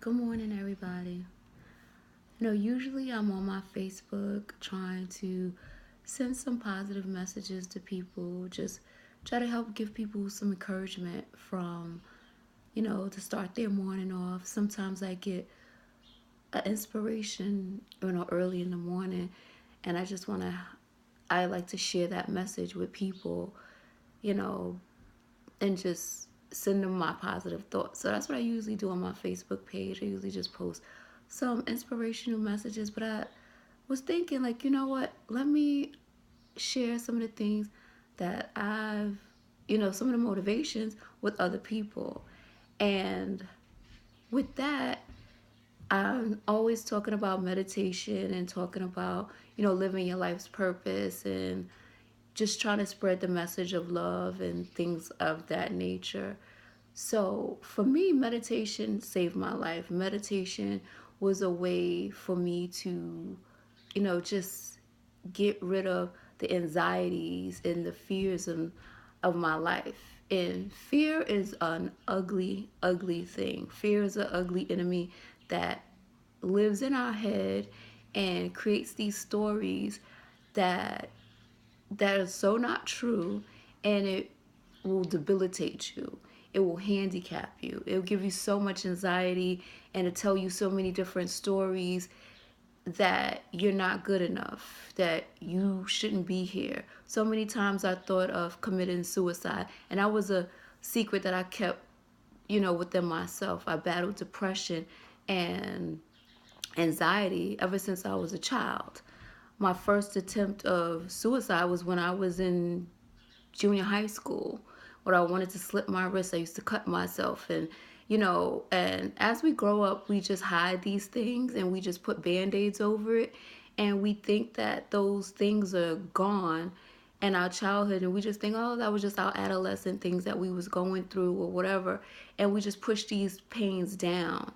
Good morning, everybody. Usually I'm on my Facebook trying to send some positive messages to people, just try to help give people some encouragement to start their morning off. Sometimes I get an inspiration, early in the morning, and I like to share that message with people, you know, and just send them my positive thoughts. So that's what I usually do on my Facebook page. I usually just post some inspirational messages, but I was thinking, like, you know what? Let me share some of the things that some of the motivations with other people. And with that, I'm always talking about meditation and talking about, living your life's purpose and just trying to spread the message of love and things of that nature. So for me, meditation saved my life. Meditation was a way for me to, just get rid of the anxieties and the fears of my life. And fear is an ugly, ugly thing. Fear is an ugly enemy that lives in our head and creates these stories that that is so not true, and it will debilitate you. It will handicap you. It will give you so much anxiety and to tell you so many different stories that you're not good enough, that you shouldn't be here. So many times I thought of committing suicide, and that was a secret that I kept, within myself. I battled depression and anxiety ever since I was a child. My first attempt of suicide was when I was in junior high school, where I wanted to slip my wrist. I used to cut myself, and as we grow up, we just hide these things and we just put band-aids over it, and we think that those things are gone in our childhood, and we just think, oh, that was just our adolescent things that we was going through or whatever, and we just push these pains down.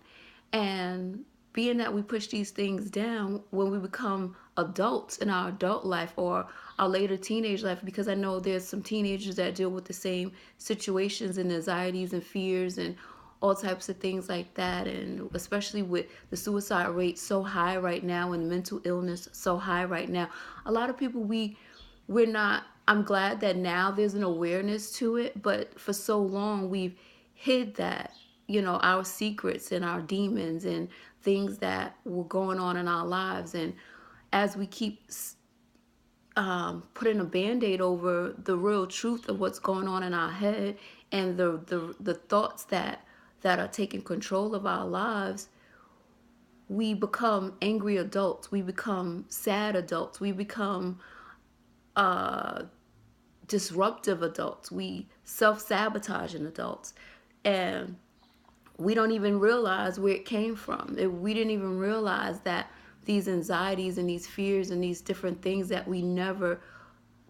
And being that we push these things down when we become adults in our adult life or our later teenage life, because I know there's some teenagers that deal with the same situations and anxieties and fears and all types of things like that. And especially with the suicide rate so high right now and mental illness so high right now, a lot of people, we're not, I'm glad that now there's an awareness to it, but for so long we've hid that, our secrets and our demons and things that were going on in our lives. And as we keep putting a band-aid over the real truth of what's going on in our head and the thoughts that are taking control of our lives, we become angry adults, we become sad adults, we become uh, disruptive adults, we self-sabotaging adults, and we don't even realize where it came from. We didn't even realize that these anxieties and these fears and these different things that we never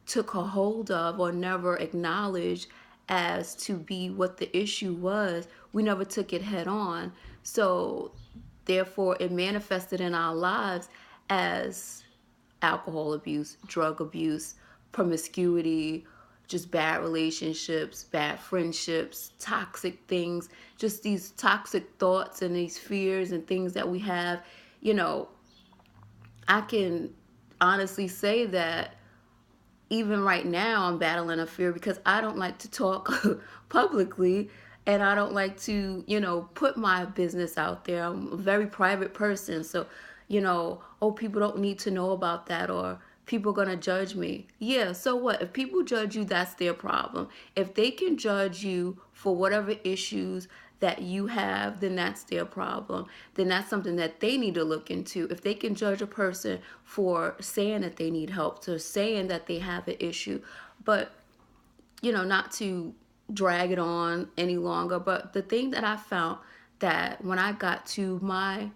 took a hold of or never acknowledged as to be what the issue was, we never took it head on. So therefore it manifested in our lives as alcohol abuse, drug abuse, promiscuity, just bad relationships, bad friendships, toxic things, just these toxic thoughts and these fears and things that we have. You know, I can honestly say that even right now I'm battling a fear because I don't like to talk publicly, and I don't like to, put my business out there. I'm a very private person. So, oh, people don't need to know about that, or people are going to judge me. Yeah, so what? If people judge you, that's their problem. If they can judge you for whatever issues that you have, then that's their problem. Then that's something that they need to look into. If they can judge a person for saying that they need help, to saying that they have an issue, but not to drag it on any longer. But the thing that I found, that when I got to my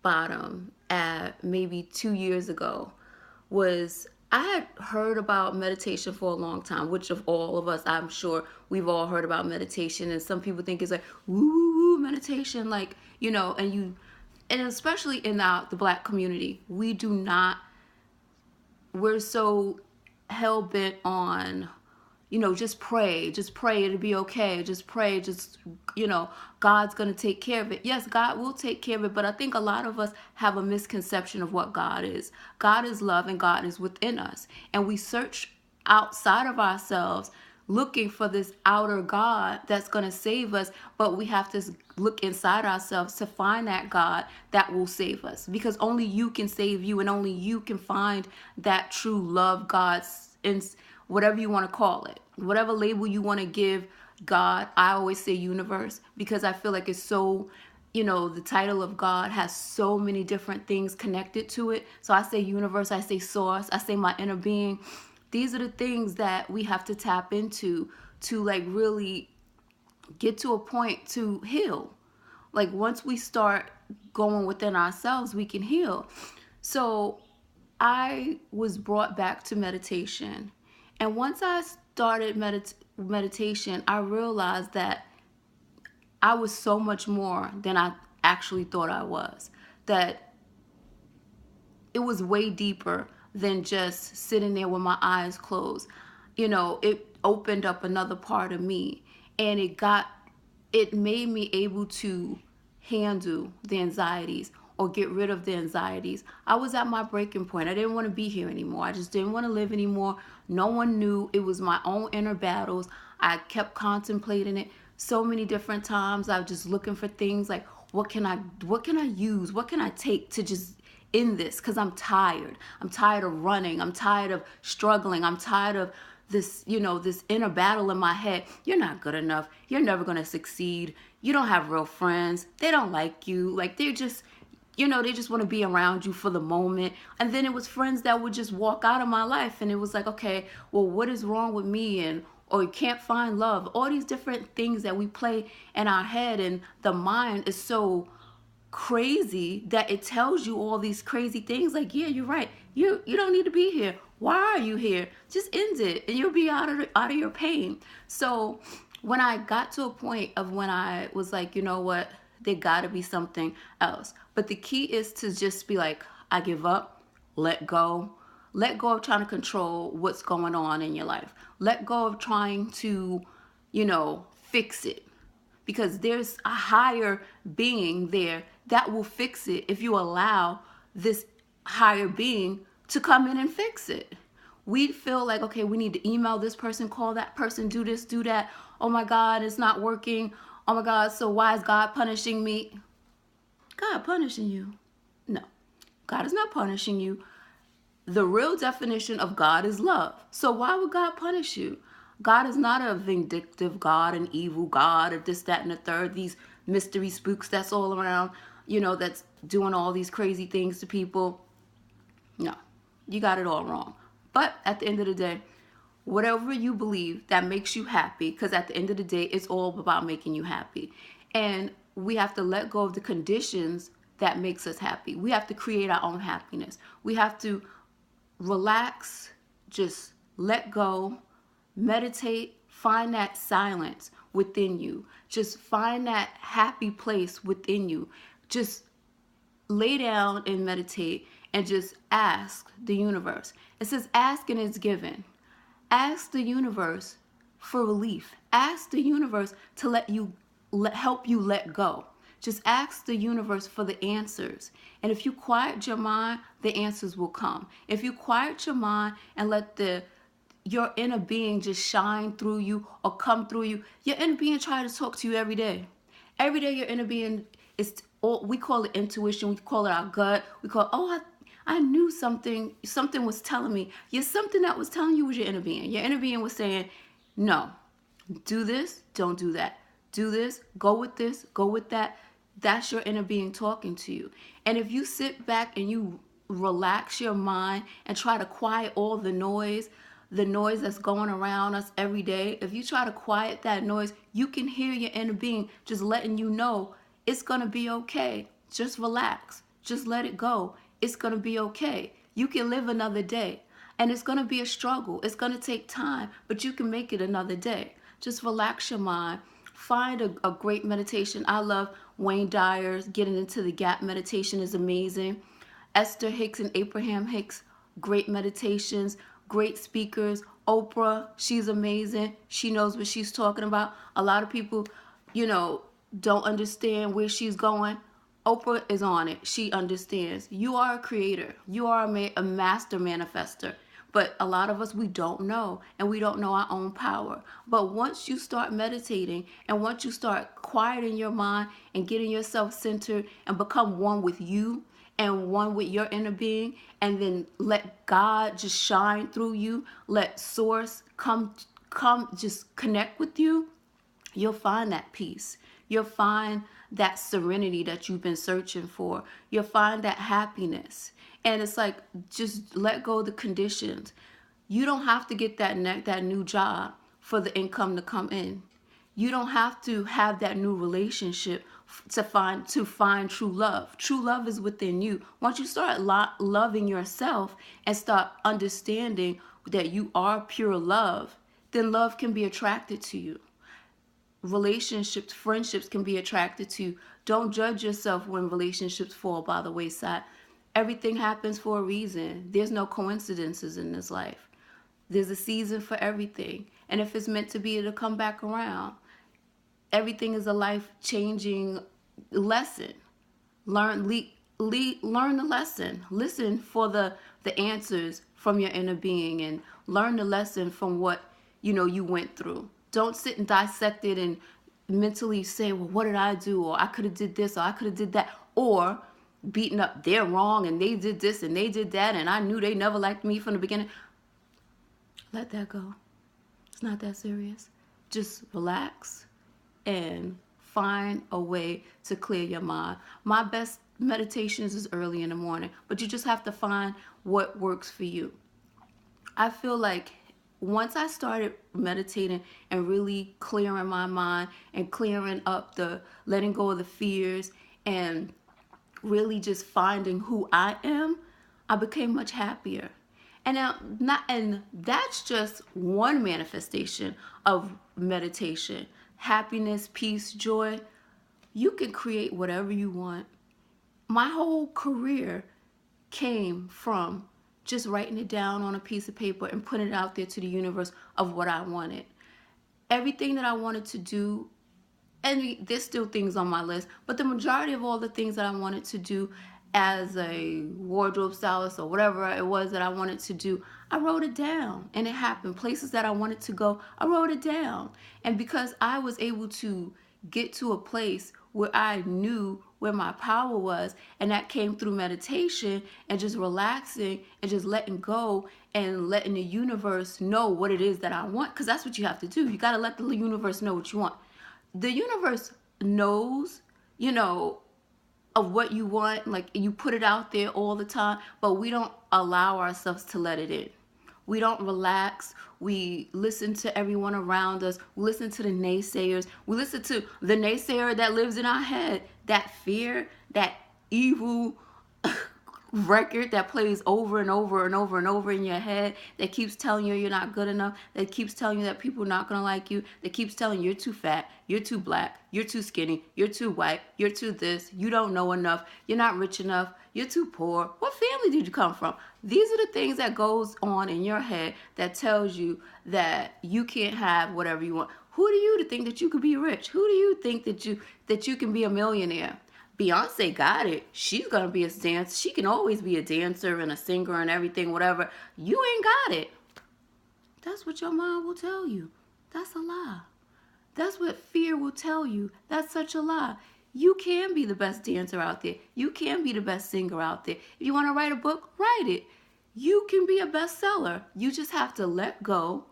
bottom at maybe 2 years ago, was I had heard about meditation for a long time, which of all of us, I'm sure we've all heard about meditation. And some people think it's like, woo, woo, woo, meditation, like, and especially in the Black community, we're so hell bent on, just pray, it'll be okay, just pray, God's going to take care of it. Yes, God will take care of it, but I think a lot of us have a misconception of what God is. God is love, and God is within us, and we search outside of ourselves looking for this outer God that's going to save us, but we have to look inside ourselves to find that God that will save us, because only you can save you, and only you can find that true love, God's, in whatever you want to call it, whatever label you want to give God. I always say universe, because I feel like it's so, the title of God has so many different things connected to it. So I say universe, I say source, I say my inner being. These are the things that we have to tap into to like really get to a point to heal. Like once we start going within ourselves, we can heal. So I was brought back to meditation. And once I started meditation, I realized that I was so much more than I actually thought I was. That it was way deeper than just sitting there with my eyes closed. It opened up another part of me, and it made me able to handle the anxieties or get rid of the anxieties. I was at my breaking point. I didn't want to be here anymore. I just didn't want to live anymore. No one knew. It was my own inner battles. I kept contemplating it so many different times. I was just looking for things like, what can I use? What can I take to just end this? Because I'm tired. I'm tired of running. I'm tired of struggling. I'm tired of this, this inner battle in my head. You're not good enough. You're never going to succeed. You don't have real friends. They don't like you. Like they just want to be around you for the moment. And then it was friends that would just walk out of my life. And it was like, okay, well, what is wrong with me? Or you can't find love. All these different things that we play in our head, and the mind is so crazy that it tells you all these crazy things. Like, yeah, you're right. You don't need to be here. Why are you here? Just end it, and you'll be out of your pain. So when I got to a point of when I was like, you know what, there gotta be something else. But the key is to just be like, I give up, let go. Let go of trying to control what's going on in your life. Let go of trying to, fix it. Because there's a higher being there that will fix it if you allow this higher being to come in and fix it. We feel like, okay, we need to email this person, call that person, do this, do that. Oh my God, it's not working. Oh my God, so why is God punishing me? God punishing you? No, God is not punishing you. The real definition of God is love. So why would God punish you? God is not a vindictive God, an evil God, or this, that, and the third. These mystery spooks that's all around, that's doing all these crazy things to people. No, you got it all wrong. But at the end of the day, whatever you believe that makes you happy, because at the end of the day, it's all about making you happy. And we have to let go of the conditions that makes us happy. We have to create our own happiness. We have to relax, just let go, meditate, find that silence within you. Just find that happy place within you. Just lay down and meditate and just ask the universe. It says ask and it's given. Ask the universe for relief. Ask the universe to help you let go. Just ask the universe for the answers. And if you quiet your mind, the answers will come. If you quiet your mind and let your inner being just shine through you or come through you, your inner being tries to talk to you every day. Every day your inner being we call it intuition, we call it our gut, we call it, I knew something was telling me. Something that was telling you was your inner being. Your inner being was saying, no, do this, don't do that. Do this, go with that. That's your inner being talking to you. And if you sit back and you relax your mind and try to quiet all the noise that's going around us every day, if you try to quiet that noise, you can hear your inner being just letting you know it's going to be okay. Just relax. Just let it go. It's going to be okay. You can live another day. And it's going to be a struggle. It's going to take time, but you can make it another day. Just relax your mind. Find a great meditation. I love Wayne Dyer's Getting into the Gap meditation is amazing. Esther Hicks and Abraham Hicks, great meditations, great speakers. Oprah, she's amazing. She knows what she's talking about. A lot of people, you know, don't understand where she's going. Oprah is on it. She understands. You are a creator. You are a master manifester. But a lot of us, we don't know, and we don't know our own power. But once you start meditating, and once you start quieting your mind and getting yourself centered and become one with you and one with your inner being, and then let God just shine through you, let source come just connect with you, you'll find that peace. You'll find that serenity that you've been searching for. You'll find that happiness. And it's like, just let go of the conditions. You don't have to get that new job for the income to come in. You don't have to have that new relationship to find true love. True love is within you. Once you start loving yourself and start understanding that you are pure love, then love can be attracted to you. Relationships, friendships can be attracted to you. Don't judge yourself when relationships fall by the wayside. Everything happens for a reason. There's no coincidences in this life. There's a season for everything. And if it's meant to be, it'll come back around. Everything is a life-changing lesson. Learn the lesson. Listen for the answers from your inner being, and learn the lesson from what you went through. Don't sit and dissect it and mentally say, well, what did I do? Or I could have did this, or I could have did that. Or beating up, they're wrong, and they did this, and they did that, and I knew they never liked me from the beginning. Let that go. It's not that serious. Just relax and find a way to clear your mind. My best meditations is early in the morning, but you just have to find what works for you. I feel like once I started meditating and really clearing my mind and clearing up letting go of the fears and really just finding who I am, I became much happier. And that's just one manifestation of meditation. Happiness, peace, joy. You can create whatever you want. My whole career came from just writing it down on a piece of paper and putting it out there to the universe of what I wanted. Everything that I wanted to do, and there's still things on my list, but the majority of all the things that I wanted to do as a wardrobe stylist or whatever it was that I wanted to do, I wrote it down, and it happened. Places that I wanted to go, I wrote it down. And because I was able to get to a place where I knew where my power was, and that came through meditation and just relaxing and just letting go and letting the universe know what it is that I want, because that's what you have to do. You got to let the universe know what you want. The universe knows, of what you want. Like, you put it out there all the time, but we don't allow ourselves to let it in. We don't relax. We listen to everyone around us. We listen to the naysayers. We listen to the naysayer that lives in our head. That fear, that evil record that plays over and over and over and over in your head, that keeps telling you you're not good enough, that keeps telling you that people are not going to like you, that keeps telling you you're too fat, you're too black, you're too skinny, you're too white, you're too this, you don't know enough, you're not rich enough, you're too poor. What family did you come from? These are the things that goes on in your head that tells you that you can't have whatever you want. Who are you to think that you could be rich? Who do you think that you can be a millionaire? Beyonce got it. She's going to be a dancer. She can always be a dancer and a singer and everything, whatever. You ain't got it. That's what your mind will tell you. That's a lie. That's what fear will tell you. That's such a lie. You can be the best dancer out there. You can be the best singer out there. If you want to write a book, write it. You can be a bestseller. You just have to let go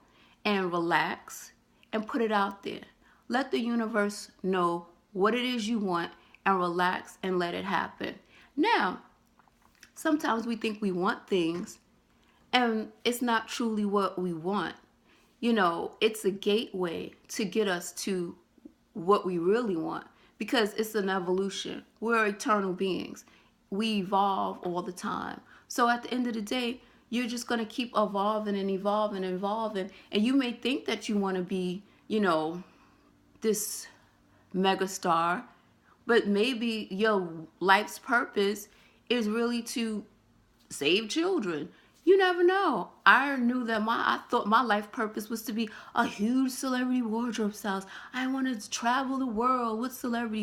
and relax and put it out there. Let the universe know what it is you want, and relax and let it happen. Now, sometimes we think we want things and it's not truly what we want. It's a gateway to get us to what we really want, because it's an evolution. We're eternal beings. We evolve all the time. So at the end of the day, you're just going to keep evolving and evolving and evolving. And you may think that you want to be, this megastar, but maybe your life's purpose is really to save children. You never know. I knew that I thought my life purpose was to be a huge celebrity wardrobe stylist. I wanted to travel the world with celebrities.